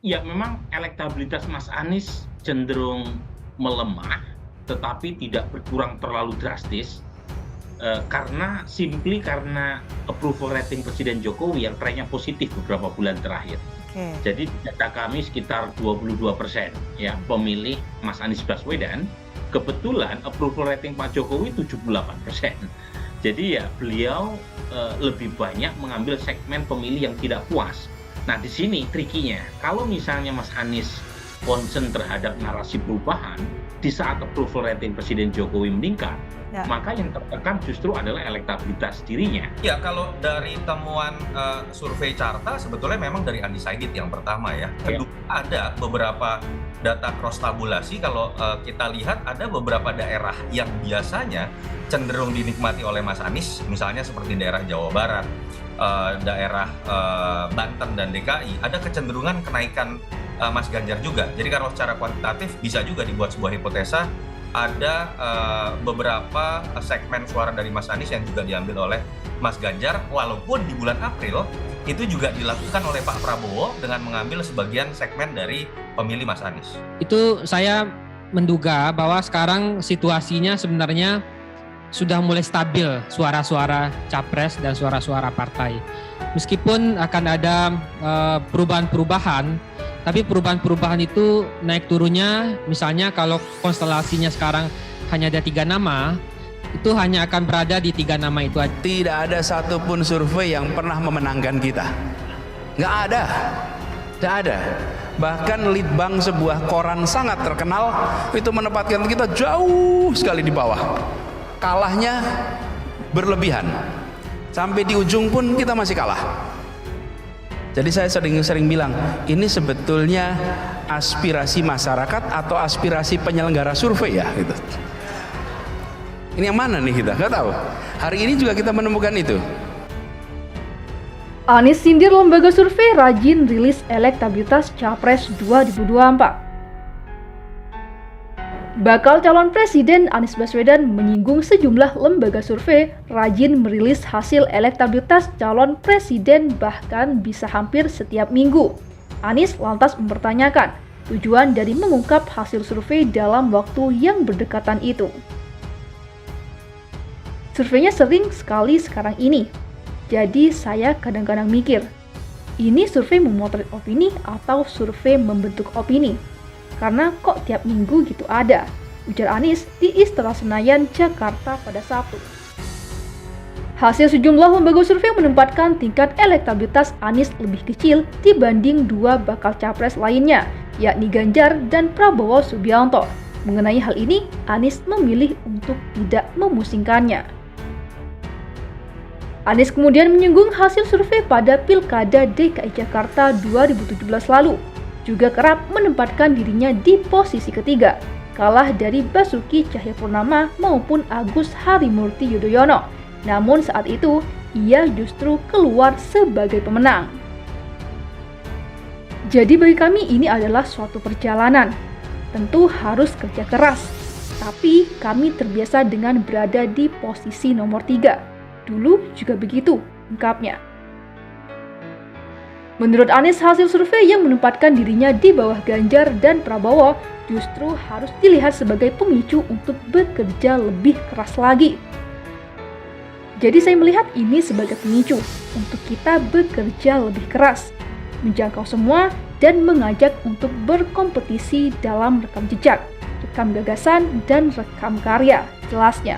Ya memang elektabilitas Mas Anies cenderung melemah, tetapi tidak berkurang terlalu drastis, karena approval rating Presiden Jokowi yang trennya positif beberapa bulan terakhir. Oke. Jadi di data kami sekitar 22% ya pemilih Mas Anies Baswedan, kebetulan approval rating Pak Jokowi 78%. Jadi ya beliau, lebih banyak mengambil segmen pemilih yang tidak puas. Nah di sini tricky-nya, kalau misalnya Mas Anies concern terhadap narasi perubahan, di saat approval rating Presiden Jokowi meningkat, Ya. maka yang tertekan justru adalah elektabilitas dirinya. Ya, kalau dari temuan survei Carta sebetulnya memang dari undecided yang pertama ya. Ya. Kedua, ada beberapa data cross tabulasi kalau kita lihat ada beberapa daerah yang biasanya cenderung dinikmati oleh Mas Anies, misalnya seperti daerah Jawa Barat, daerah Banten dan DKI, ada kecenderungan kenaikan Mas Ganjar juga. Jadi kalau secara kuantitatif bisa juga dibuat sebuah hipotesa ada beberapa segmen suara dari Mas Anies yang juga diambil oleh Mas Ganjar, walaupun di bulan April itu juga dilakukan oleh Pak Prabowo dengan mengambil sebagian segmen dari pemilih Mas Anies. Itu saya menduga bahwa sekarang situasinya sebenarnya sudah mulai stabil suara-suara capres dan suara-suara partai. Meskipun akan ada perubahan-perubahan, tapi perubahan-perubahan itu naik turunnya, misalnya kalau konstelasinya sekarang hanya ada 3 nama, itu hanya akan berada di 3 nama itu aja. Tidak ada satupun survei yang pernah memenangkan kita. Nggak ada. Tidak ada. Bahkan litbang sebuah koran sangat terkenal itu menempatkan kita jauh sekali di bawah. Kalahnya berlebihan. Sampai di ujung pun kita masih kalah. Jadi saya sering bilang, ini sebetulnya aspirasi masyarakat atau aspirasi penyelenggara survei ya gitu. Ini yang mana nih kita? Nggak tahu. Hari ini juga kita menemukan itu. Anies sindir lembaga survei rajin rilis elektabilitas Capres 2024. Bakal calon presiden Anies Baswedan menyinggung sejumlah lembaga survei rajin merilis hasil elektabilitas calon presiden bahkan bisa hampir setiap minggu. Anies lantas mempertanyakan tujuan dari mengungkap hasil survei dalam waktu yang berdekatan itu. Surveinya sering sekali sekarang ini, jadi saya kadang-kadang mikir, ini survei memotret opini atau survei membentuk opini? Karena kok tiap minggu gitu ada, ujar Anies di Istora Senayan, Jakarta pada Sabtu. Hasil sejumlah lembaga survei menempatkan tingkat elektabilitas Anies lebih kecil dibanding 2 bakal capres lainnya, yakni Ganjar dan Prabowo Subianto. Mengenai hal ini, Anies memilih untuk tidak memusingkannya. Anies kemudian menyinggung hasil survei pada Pilkada DKI Jakarta 2017 lalu. Juga kerap menempatkan dirinya di posisi ketiga, kalah dari Basuki Cahayapurnama maupun Agus Harimurti Yudhoyono. Namun saat itu, ia justru keluar sebagai pemenang. Jadi bagi kami ini adalah suatu perjalanan. Tentu harus kerja keras, tapi kami terbiasa dengan berada di posisi nomor 3. Dulu juga begitu, ungkapnya. Menurut Anies, hasil survei yang menempatkan dirinya di bawah Ganjar dan Prabowo justru harus dilihat sebagai pemicu untuk bekerja lebih keras lagi. Jadi saya melihat ini sebagai pemicu untuk kita bekerja lebih keras, menjangkau semua dan mengajak untuk berkompetisi dalam rekam jejak, rekam gagasan, dan rekam karya, jelasnya.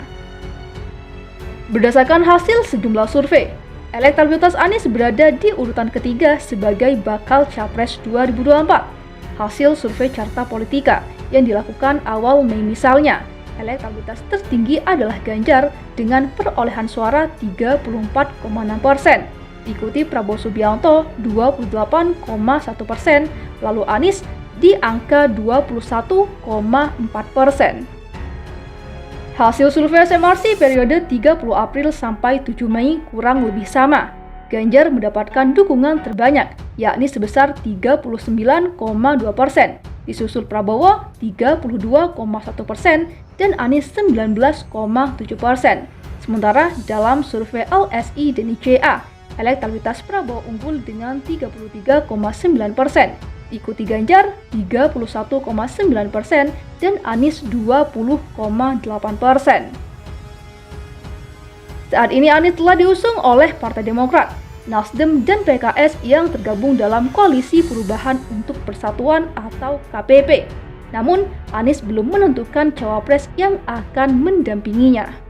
Berdasarkan hasil sejumlah survei, elektabilitas Anies berada di urutan ketiga sebagai bakal Capres 2024. Hasil survei Carta Politika yang dilakukan awal Mei misalnya, elektabilitas tertinggi adalah Ganjar dengan perolehan suara 34,6%, diikuti Prabowo Subianto 28,1%, lalu Anies di angka 21,4%. Hasil survei SMRC periode 30 April sampai 7 Mei kurang lebih sama. Ganjar mendapatkan dukungan terbanyak, yakni sebesar 39,2%, disusul Prabowo 32,1% dan Anies 19,7%. Sementara dalam survei LSI dan ICA, elektabilitas Prabowo unggul dengan 33,9%, diikuti Ganjar 31,9% dan Anies 20,8%. Saat ini Anies telah diusung oleh Partai Demokrat, Nasdem, dan PKS yang tergabung dalam Koalisi Perubahan untuk Persatuan atau KPP. Namun, Anies belum menentukan cawapres yang akan mendampinginya.